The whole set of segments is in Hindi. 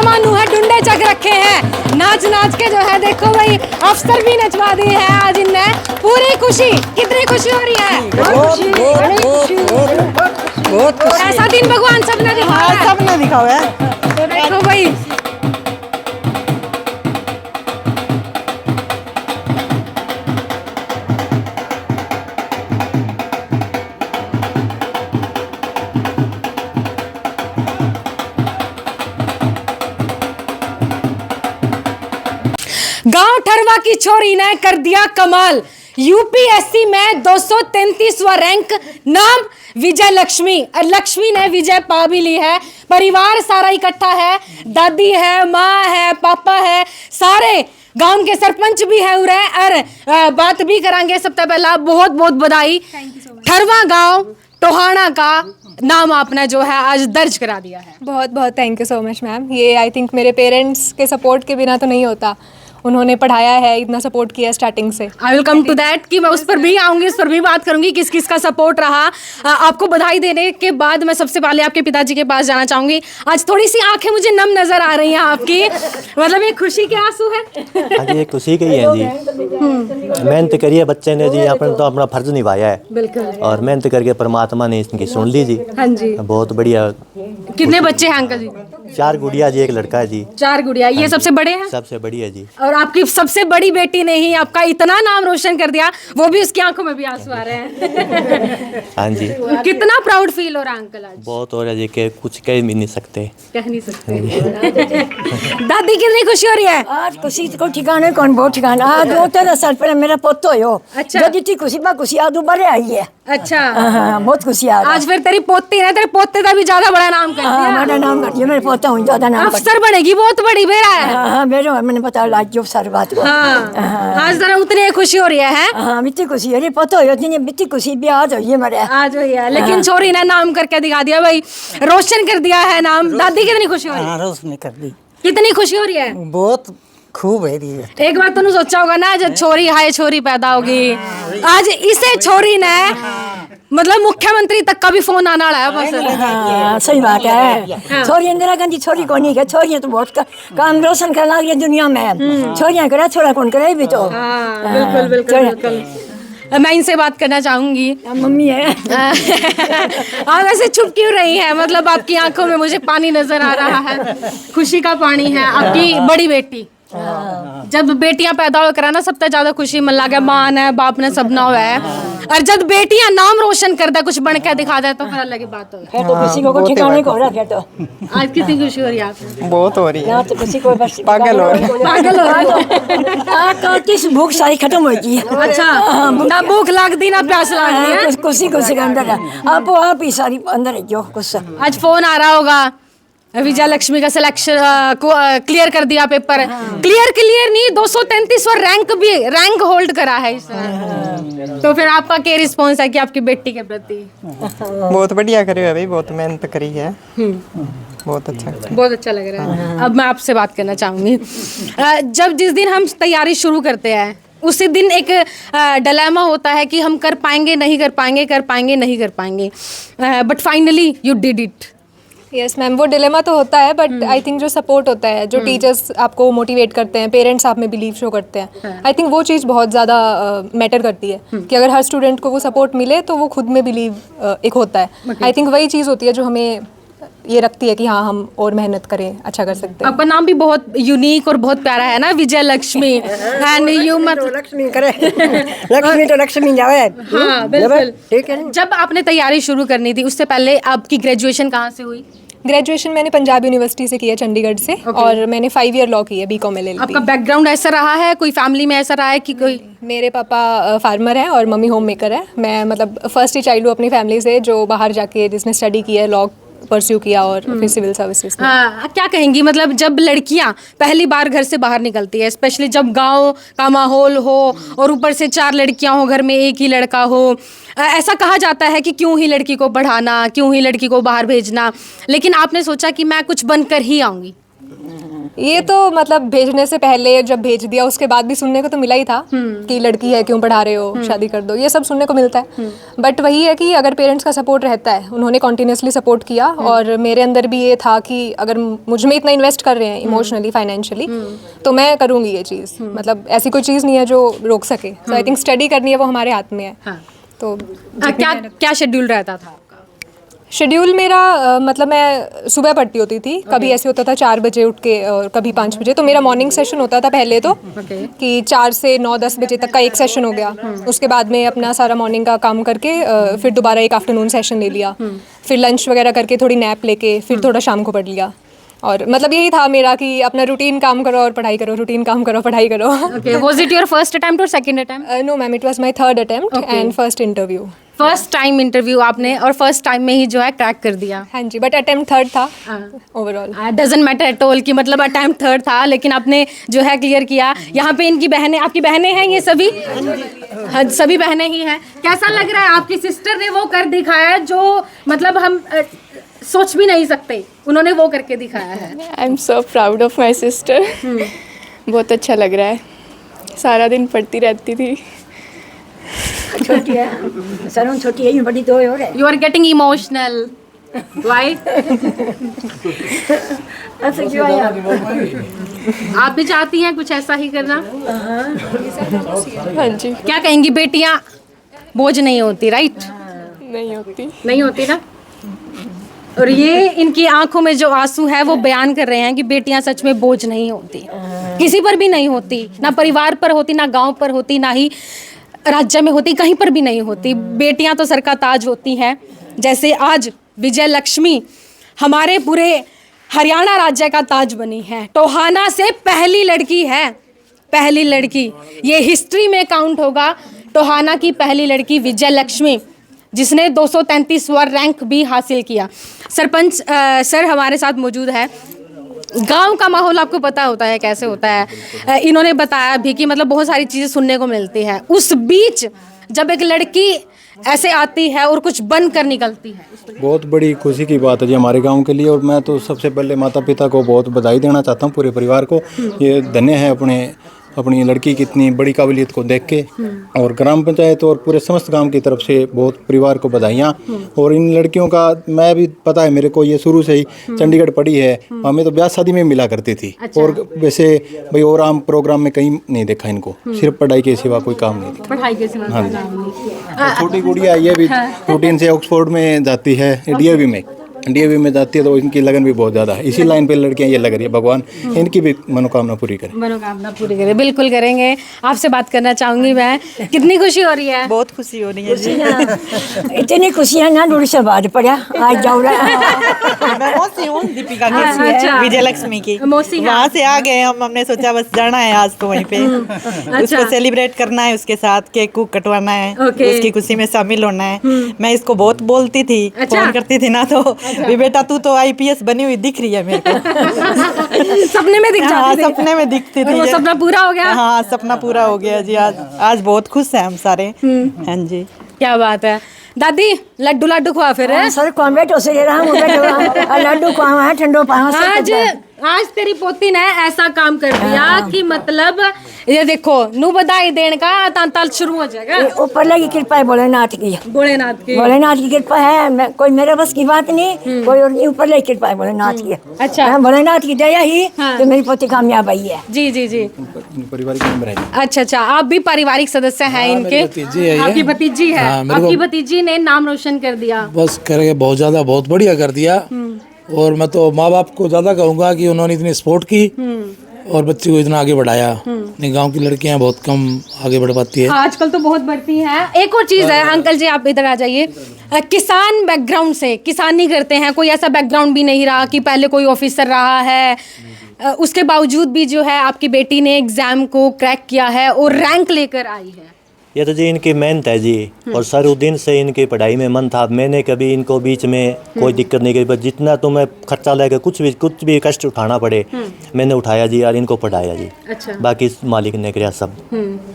जमानू है, डुंडे चक रखे हैं, नाच नाच के जो है देखो भाई अफसर भी नचवा दिए हैं आज इनने। पूरी खुशी, कितनी खुशी हो रही है? बहुत ऐसा दिन भगवान सबने दिखाया है। सबने दिखाओ है। तो देखो भाई गांव ठरवा की छोरी ने कर दिया कमाल, यूपीएससी में 233वां रैंक, नाम विजय लक्ष्मी। और लक्ष्मी ने विजय पा भी ली है, परिवार सारा इकट्ठा है, दादी है, माँ है, पापा है, सारे गांव के सरपंच भी है उरे और बात भी करांगे। सबसे पहला बहुत बहुत बधाई, ठरवा गांव टोहाना का नाम आपने जो है आज दर्ज करा दिया है। बहुत बहुत thank you so much ma'am. ये आई थिंक मेरे पेरेंट्स के सपोर्ट के बिना तो नहीं होता, उन्होंने पढ़ाया है, इतना सपोर्ट किया स्टार्टिंग से। I will come to that कि मैं उस पर भी आऊंगी, उस पर भी बात करूंगी किस किस का सपोर्ट रहा। आपको बधाई देने के बाद मैं सबसे पहले आपके पिताजी के पास जाना चाहूंगी। आज थोड़ी सी आंखें मुझे नम नजर आ रही हैं आपकी, मतलब ये खुशी के आंसू है? हाँ जी, ये खुशी के ही है जी। मेहनत करिए बच्चे ने जी, आपने तो अपना फर्ज निभाया है। बिल्कुल। और मेहनत करके परमात्मा ने इसकी सुन ली जी। हाँ जी। बहुत बढ़िया। कितने बच्चे हैं अंकल जी? 4 गुड़िया जी, 1 लड़का है जी। 4 गुड़िया, ये सबसे बड़े हैं? सबसे बड़ी है जी। और आपकी सबसे बड़ी बेटी ने ही आपका इतना नाम रोशन कर दिया, वो भी उसकी आंखों में भी आंसू आ रहे हैं। हाँ जी। कितना प्राउड फील हो रहा है अंकल आज? बहुत हो रहा है जी, कि कुछ कह भी नहीं सकते। कह नहीं सकते। दादी कितनी खुशी हो रही है? आज खुशी को ठिकाने कौन बहुत ठिकाना। आज 2-3 साल पहले मेरा पोतो हो। अच्छा। जो जितनी खुशी बा खुशी आज दोबारा आई है। अच्छा। हाँ, बहुत खुशी आज फिर तेरी पोती ने तेरे पोते का भी ज्यादा बड़ा नाम कर दिया। बड़ा नाम कर दिया, मेरे पोता हूँ ज्यादा नाम कर अफसर बनेगी, बहुत बड़ी बेरा है। हाँ मेरे मैंने पता लाज जो सारी बात को। हाँ, आज जरा उतनी खुशी हो रही है? हाँ मिट्टी खुशी अरे पता हो इतनी मिट्टी खुशी भी आज हो मेरे। आज हुई है, लेकिन छोरी ने नाम करके दिखा दिया भाई, रोशन कर दिया है नाम। दादी कितनी खुशी हो रही है? रोशनी कर दी, कितनी खुशी हो रही है? बहुत खूब है रही है। एक बार तूने सोचा होगा ना, जब छोरी हाय छोरी पैदा होगी, आज इसे छोरी ने मतलब मुख्यमंत्री तक का भी फोन आना है बस। हाँ सही बात है। छोरी इंदिरा गांधी छोरी को नहीं है, छोरी तो बहुत काम रोशन करना है दुनिया में। छोरियां करा छोरा कौन करे भी तो। बिल्कुल बिल्कुल बिल्कुल। मैं इनसे बात करना चाहूंगी। मम्मी है। आप ऐसे चुप क्यों रही हैं? मतलब आपकी आंखों में मुझे पानी नजर आ रहा है, खुशी का पानी है। आपकी बड़ी बेटी, जब बेटियां पैदा हो करा ना सबसे ज्यादा खुशी मन लगे, माँ ने बाप ने सब ना हुआ है। और जब बेटियां नाम रोशन कर दे, कुछ बन के दिखा दे, तो फिर अलग ही बात हो। फिर तो किसी को ठिकाने को रखे तो। आज कितनी खुशी हो रही है आपको? बहुत हो रही है। यहाँ तो किसी को बस पागल हो रही है। पागल हो रही है। किस भूख सारी खत्म हो गई। अच्छा, ना भूख लगती ना प्यास लगती है। खुशी खुशी के अंदर आप ही सारी अंदर है जो कुछ। आज फोन आ रहा होगा, विजय लक्ष्मी का सिलेक्शन को क्लियर कर दिया पेपर। क्लियर नहीं, 233वां रैंक होल्ड करा है इसने। तो फिर आपका क्या रिस्पॉन्स है कि आपकी बेटी के प्रति? बहुत बढ़िया करी है भाई, बहुत मेहनत करी है। बहुत अच्छा लग रहा है। अब मैं आपसे बात करना चाहूंगी, जब जिस दिन हम तैयारी शुरू करते हैं उसी दिन एक डिलेमा होता है कि हम कर पाएंगे नहीं कर पाएंगे, कर पाएंगे नहीं कर पाएंगे, but finally you did it. Yes ma'am, वो डिलेमा तो होता है, बट आई थिंक जो सपोर्ट होता है, जो टीचर्स आपको मोटिवेट करते हैं, पेरेंट्स आप में बिलीव शो करते हैं, आई थिंक वो चीज़ बहुत ज़्यादा मैटर करती है कि अगर हर स्टूडेंट को वो सपोर्ट मिले तो वो खुद में बिलीव एक होता है। आई थिंक वही चीज़ होती है जो हमें ये रखती है कि हाँ हम और मेहनत करें, अच्छा कर सकते हैं। आपका नाम भी बहुत यूनिक और बहुत प्यारा है ना, विजय लक्ष्मी। एंड यू मत लक्ष्मी करे। लक्ष्मी तो लक्ष्मी जावे। हाँ बिल्कुल। ठीक है। जब आपने तैयारी शुरू करनी थी उससे पहले आपकी ग्रेजुएशन कहाँ से हुई? ग्रेजुएशन मैंने पंजाब यूनिवर्सिटी से किया, चंडीगढ़ से। और मैंने 5 ईयर लॉ की है, BCom LLB। आपका बैकग्राउंड ऐसा रहा है, कोई फैमिली में ऐसा रहा है कि कोई? मेरे पापा फार्मर हैं और मम्मी होम मेकर है। मैं मतलब फर्स्ट ही चाइल्ड हूँ अपनी फैमिली से जो बाहर जाके जिसने स्टडी किया है, लॉ परस्यू किया और फिर सिविल सर्विसेज में। क्या कहेंगी, मतलब जब लड़कियां पहली बार घर से बाहर निकलती है, स्पेशली जब गांव का माहौल हो और ऊपर से 4 लड़कियां हो, घर में एक ही लड़का हो, ऐसा कहा जाता है कि क्यों ही लड़की को पढ़ाना, क्यों ही लड़की को बाहर भेजना, लेकिन आपने सोचा कि मैं कुछ बनकर ही आऊंगी। ये तो मतलब भेजने से पहले जब भेज दिया उसके बाद भी सुनने को तो मिला ही था कि लड़की है क्यों पढ़ा रहे हो, शादी कर दो, ये सब सुनने को मिलता है। बट वही है कि अगर पेरेंट्स का सपोर्ट रहता है, उन्होंने कॉन्टीन्यूसली सपोर्ट किया और मेरे अंदर भी ये था कि अगर मुझ में इतना इन्वेस्ट कर रहे हैं इमोशनली, फाइनेंशियली, तो मैं करूँगी ये चीज़। मतलब ऐसी कोई चीज़ नहीं है जो रोक सके। सो आई थिंक स्टडी करनी है वो हमारे हाथ में है। तो क्या क्या शेड्यूल रहता था? शेड्यूल मेरा मतलब मैं सुबह पढ़ती होती थी, कभी ऐसे होता था 4 बजे उठ के और कभी 5 बजे। तो मेरा मॉर्निंग सेशन होता था पहले तो कि 4 से 9-10 बजे तक का एक सेशन हो गया। उसके बाद में अपना सारा मॉर्निंग का काम करके फिर दोबारा एक आफ्टरनून सेशन ले लिया, फिर लंच वगैरह करके थोड़ी नैप लेके फिर थोड़ा शाम को पढ़ लिया। और मतलब यही था मेरा कि अपना रूटीन काम करो और पढ़ाई करो, रूटीन काम करो पढ़ाई करो। Was it your first attempt or second attempt? No ma'am, it was my third attempt and first interview. First time interview आपने और फर्स्ट टाइम में ही जो है क्रैक कर दिया। हाँ जी, बट अटेम्प्ट थर्ड था overall. Doesn't matter at all कि मतलब अटेम्प्ट थर्ड था, लेकिन आपने जो है क्लियर किया। यहाँ पे इनकी बहनें, आपकी बहनें हैं ये सभी? हाँ, सभी बहनें ही हैं। कैसा लग रहा है? आपकी सिस्टर ने वो कर दिखाया जो मतलब हम सोच भी नहीं सकते, उन्होंने वो करके दिखाया है। I am so proud of my sister. बहुत अच्छा लग रहा है, सारा दिन पढ़ती रहती थी। छोटी है, सरों छोटी है, ये बड़ी 2 और है। You are getting emotional, why? ऐसे क्यों आया? आप भी चाहती हैं कुछ ऐसा ही करना? हाँ जी। क्या कहेंगी? बेटियां बोझ नहीं होती, राइट? नहीं होती। नहीं होती ना। और ये इनकी आंखों में जो आंसू है वो बयान कर रहे हैं कि बेटियां सच में बोझ नहीं होती, किसी पर भी नहीं होती, ना परिवार पर होती, ना गांव पर होती, ना ही राज्य में होती, कहीं पर भी नहीं होती। बेटियां तो सर का ताज होती हैं। जैसे आज विजय लक्ष्मी हमारे पूरे हरियाणा राज्य का ताज बनी है। टोहाना से पहली लड़की है, पहली लड़की, ये हिस्ट्री में काउंट होगा। टोहाना की पहली लड़की विजय लक्ष्मी, जिसने 233वां रैंक भी हासिल किया। सरपंच सर हमारे साथ मौजूद है। गांव का माहौल आपको पता होता है कैसे होता है। इन्होंने बताया भी कि मतलब बहुत सारी चीज़ें सुनने को मिलती है। उस बीच जब एक लड़की ऐसे आती है और कुछ बन कर निकलती है, बहुत बड़ी खुशी की बात है जी हमारे गांव के लिए। और मैं तो सबसे पहले माता पिता को बहुत बधाई देना चाहता हूं, पूरे परिवार को। ये धन्य है अपनी लड़की की इतनी बड़ी काबिलियत को देख के। और ग्राम पंचायत और पूरे समस्त गांव की तरफ से बहुत परिवार को बधाइयाँ। और इन लड़कियों का मैं भी पता है मेरे को, ये शुरू से ही चंडीगढ़ पढ़ी है। हमें तो ब्याह शादी में मिला करती थी। और वैसे भाई और आम प्रोग्राम में कहीं नहीं देखा इनको, सिर्फ पढ़ाई के सिवा कोई काम नहीं देखा। पढ़ाई के सिवा। हाँ जी। छोटी गुड़िया ये भी रूटीन से ऑक्सफोर्ड में जाती है, डीएवी में जाती है। तो इनकी लगन भी बहुत ज़्यादा है। इसी लाइन पे लड़कियां ये लग रही है। भगवान इनकी भी मनोकामना पूरी करे। मनोकामना पूरी करे, बिल्कुल करेंगे। आपसे बात करना चाहूंगी मैं, कितनी खुशी हो रही है? बहुत खुशी हो रही है जी। इतनी खुशियाँ ना दूर से बाद पड़ा आज जाओ रहा। मैं मौसी हूँ, दीपिका की अच्छा। विजय लक्ष्मी की मौसी, वहाँ से आ गए हम। हमने सोचा बस जाना है आज तो वहीं पे, उसको सेलिब्रेट करना है, उसके साथ केक कूक कटवाना है, उसकी खुशी में शामिल होना है। मैं इसको बहुत बोलती थी, फोन करती थी ना, तो भी बेटा तू तो आईपीएस बनी हुई दिख रही है मेरे को। सपने में दिख हाँ, जाती थी। सपने में दिखती थी। वो सपना पूरा हो गया? हाँ, सपना पूरा हो गया जी। आज बहुत खुश हैं हम सारे। हाँ जी, क्या बात है। दादी लड्डू लड्डू खुआ फिर है? सर कौन बैठो से ले रहा हूँ लड्डू खुआ है ठंडो पाओ। आज तेरी पोती ने ऐसा काम कर दिया कि मतलब ये देखो नू बधाई देने का तांताल शुरू हो जाएगा। ऊपर लगी कृपा है भोलेनाथ की। भोलेनाथ की कृपा है। कोई मेरे बस की बात नहीं, कोई और ऊपर लगी कृपा है भोलेनाथ की। अच्छा, भोलेनाथ की दया ही तो मेरी पोती कामयाब आई है। जी जी जी। पारिवारिक मेंबर है। अच्छा अच्छा, आप भी पारिवारिक सदस्य हैं इनके? आपकी भतीजी है। आपकी भतीजी ने नाम रोशन कर दिया। बस करके बहुत ज़्यादा, बहुत बढ़िया कर दिया। और मैं तो माँ बाप को ज़्यादा कहूँगा कि उन्होंने इतनी सपोर्ट की और बच्ची को इतना आगे बढ़ाया। नहीं, गांव की लड़कियां बहुत कम आगे बढ़ पाती है। आजकल तो बहुत बढ़ती हैं। एक और चीज़ है, अंकल जी आप इधर आ जाइए। किसान बैकग्राउंड से, किसानी करते हैं, कोई ऐसा बैकग्राउंड भी नहीं रहा कि पहले कोई ऑफिसर रहा है, उसके बावजूद भी जो है आपकी बेटी ने एग्ज़ाम को क्रैक किया है और रैंक लेकर आई है। ये तो जी इनकी मेहनत है जी, और शुरू से इनकी पढ़ाई में मन था। मैंने कभी इनको बीच में कोई दिक्कत नहीं की, बस जितना तुम्हें खर्चा लेकर कुछ भी कष्ट उठाना पड़े मैंने उठाया जी, और इनको पढ़ाया जी। अच्छा। बाकी मालिक ने किया सब।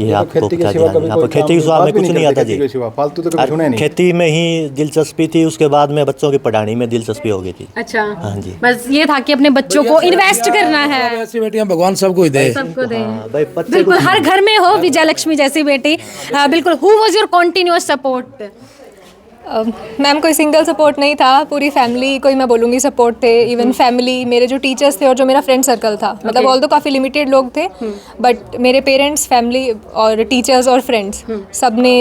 ये आपको खेती के बता सिवा दिया जी। कभी आपको कोई खेती के सिवा में कुछ नहीं आता जी, फालतू तो कभी सुना नहीं। खेती में ही दिलचस्पी थी, उसके बाद में बच्चों की पढ़ाने में दिलचस्पी हो गई थी। अच्छा। हाँ जी। बस ये था कि अपने बच्चों को इन्वेस्ट करना है, ऐसी बेटियां भगवान सबको ही दे। सबको दे। हाँ, भाई बच्चे बिल्कुल हर घर में हो विजय लक्ष्मी जैसी बेटी। बिल्कुल। Who was your continuous support? Ma'am कोई सिंगल सपोर्ट नहीं था, पूरी फैमिली कोई मैं बोलूँगी सपोर्ट थे। इवन फैमिली, मेरे जो टीचर्स थे और जो मेरा फ्रेंड सर्कल था, मतलब ऑल दो काफ़ी लिमिटेड लोग थे, बट मेरे पेरेंट्स, फैमिली और टीचर्स और फ्रेंड्स सब ने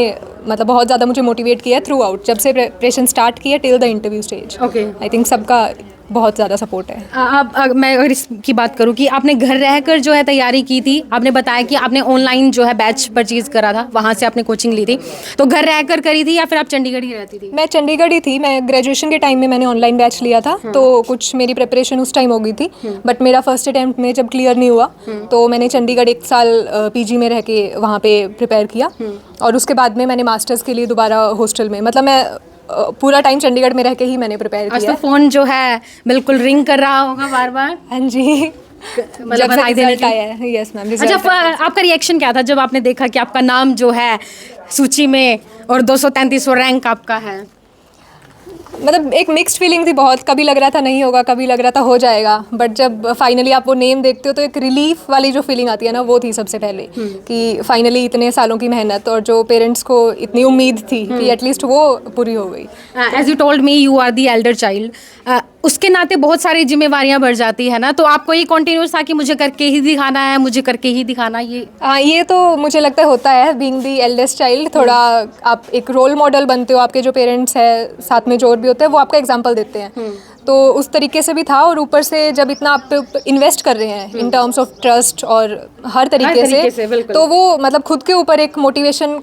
मतलब बहुत ज़्यादा मुझे मोटिवेट किया थ्रू आउट, जब से प्रिपरेशन स्टार्ट किया till the interview stage. Okay. I think सबका बहुत ज़्यादा सपोर्ट है। अब मैं अगर इसकी बात करूं कि आपने घर रहकर जो है तैयारी की थी, आपने बताया कि आपने ऑनलाइन जो है बैच परचेज करा था, वहाँ से आपने कोचिंग ली थी, तो घर रहकर करी थी या फिर आप चंडीगढ़ ही रहती थी? मैं चंडीगढ़ ही थी। मैं ग्रेजुएशन के टाइम में मैंने ऑनलाइन बैच लिया था, तो कुछ मेरी प्रिपरेशन उस टाइम हो गई थी, बट मेरा फर्स्ट अटैम्प्ट में जब क्लियर नहीं हुआ तो मैंने चंडीगढ़ 1 साल पीजी में रह के वहाँ पे प्रिपेयर किया, और उसके बाद में मैंने मास्टर्स के लिए दोबारा हॉस्टल में, मतलब मैं पूरा टाइम चंडीगढ़ में रह के ही मैंने प्रिपेयर आज किया। तो फोन जो है बिल्कुल रिंग कर रहा होगा बार बार। हाँ जी। मतलब जब बधाई देने रिजल्ट आया है। Yes ma'am. अच्छा, आपका रिएक्शन क्या था जब आपने देखा कि आपका नाम जो है सूची में और 233वां रैंक आपका है? मतलब एक मिक्स्ड फीलिंग थी बहुत, कभी लग रहा था नहीं होगा, कभी लग रहा था हो जाएगा, बट जब फाइनली आप वो नेम देखते हो तो एक रिलीफ वाली जो फीलिंग आती है ना, वो थी सबसे पहले कि फाइनली इतने सालों की मेहनत और जो पेरेंट्स को इतनी उम्मीद थी कि एटलीस्ट वो पूरी हो गई। As you told me you are the elder child, उसके नाते बहुत सारी जिम्मेवारियां बढ़ जाती है ना, तो आपको ये कॉन्टिन्यूस था कि मुझे करके ही दिखाना है, मुझे करके ही दिखाना ये? ये तो मुझे लगता है होता है बीइंग दी एल्डेस्ट चाइल्ड। थोड़ा आप एक रोल मॉडल बनते हो, आपके जो पेरेंट्स हैं साथ में जो और भी होते हैं वो आपका एग्जांपल देते हैं, तो उस तरीके से भी था। और ऊपर से जब इतना आप इन्वेस्ट कर रहे हैं इन टर्म्स ऑफ ट्रस्ट और हर तरीके से बिल्कुल। तो वो मतलब खुद के ऊपर एक मोटिवेशन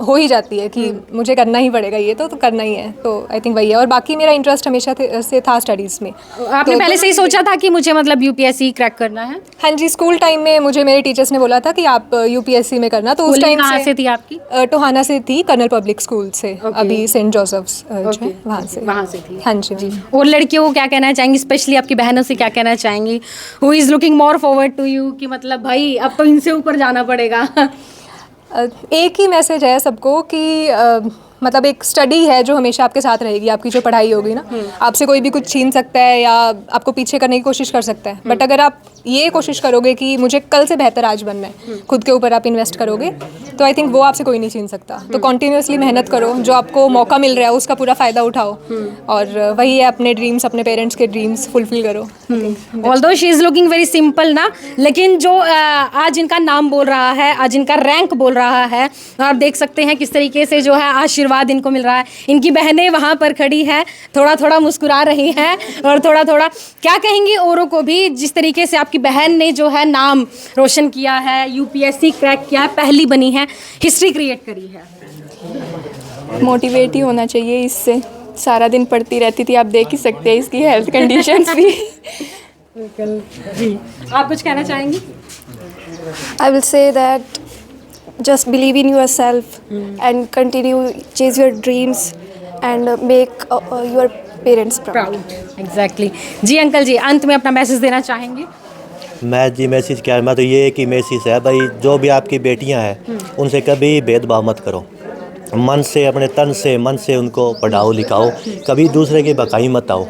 हो ही जाती है कि मुझे करना ही पड़ेगा ये तो करना ही है, तो आई थिंक वही है। और बाकी मेरा इंटरेस्ट हमेशा से था स्टडीज़ में। आपने पहले से ही सोचा था कि मुझे मतलब यूपीएससी क्रैक करना है? हाँ जी, स्कूल टाइम में मुझे मेरे टीचर्स ने बोला था कि आप यूपीएससी में करना, तो उस टाइम से थी आपकी? टोहाना से थी, कर्नल पब्लिक स्कूल से, अभी सेंट जोसेफ्स वहाँ से थी। हाँ जी। और लड़कियों को क्या कहना चाहेंगी, स्पेशली आपकी बहनों से क्या कहना चाहेंगी, who is looking more forward to you, कि मतलब भाई अब तो इनसे ऊपर जाना पड़ेगा? एक ही मैसेज है सबको कि मतलब एक स्टडी है जो हमेशा आपके साथ रहेगी। आपकी जो पढ़ाई होगी ना, आपसे कोई भी कुछ छीन सकता है या आपको पीछे करने की कोशिश कर सकता है, बट अगर आप ये कोशिश करोगे कि मुझे कल से बेहतर आज बनना है, खुद के ऊपर आप इन्वेस्ट करोगे, तो आई थिंक वो आपसे कोई नहीं छीन सकता। तो कॉन्टीन्यूसली मेहनत करो, जो आपको मौका मिल रहा है उसका पूरा फ़ायदा उठाओ, और वही है अपने ड्रीम्स, अपने पेरेंट्स के ड्रीम्स फुलफिल करो। Although she is looking very simple ना, लेकिन जो आज इनका नाम बोल रहा है, आज इनका रैंक बोल रहा है, आप देख सकते हैं किस तरीके से जो है आशीर्वाद इनको मिल रहा है। इनकी बहनें वहाँ पर खड़ी हैं, थोड़ा थोड़ा मुस्कुरा रही हैं और थोड़ा थोड़ा क्या कहेंगी औरों को भी, जिस तरीके से आपकी बहन ने जो है नाम रोशन किया है, यूपीएससी क्रैक किया है, पहली बनी है, हिस्ट्री क्रिएट करी है। मोटिवेट ही होना चाहिए इससे, सारा दिन पढ़ती रहती थी, आप देख ही सकते हैं इसकी हेल्थ कंडीशंस भी। जी, आप कुछ कहना चाहेंगी? I will say that just believe in yourself and continue chase your dreams and make your parents proud. Exactly. जी अंकल जी, अंत में अपना मैसेज देना चाहेंगे? मैं जी मैसेज क्या है, मैं तो ये एक ही मैसेज है भाई, जो भी आपकी बेटियां हैं उनसे कभी भेदभाव मत करो, मन से, अपने तन से, मन से उनको पढ़ाओ लिखाओ, कभी दूसरे की बकाई मत आओ।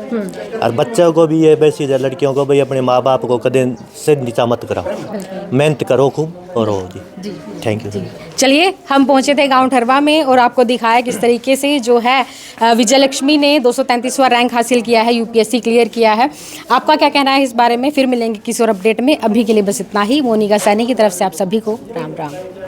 और बच्चों को भी ये मैसेज है, लड़कियों को भी अपने माँ बाप को कदे से नीचा मत कराओ, मेहनत करो खूब और हो जी। Thank you. चलिए, हम पहुंचे थे गांव ठरवा में और आपको दिखाया किस तरीके से जो है विजय लक्ष्मी ने 233वां रैंक हासिल किया है, यूपीएससी क्लियर किया है। आपका क्या कहना है इस बारे में? फिर मिलेंगे किसी और अपडेट में। अभी के लिए बस इतना ही। मोनिका सैनी की तरफ से आप सभी को राम राम।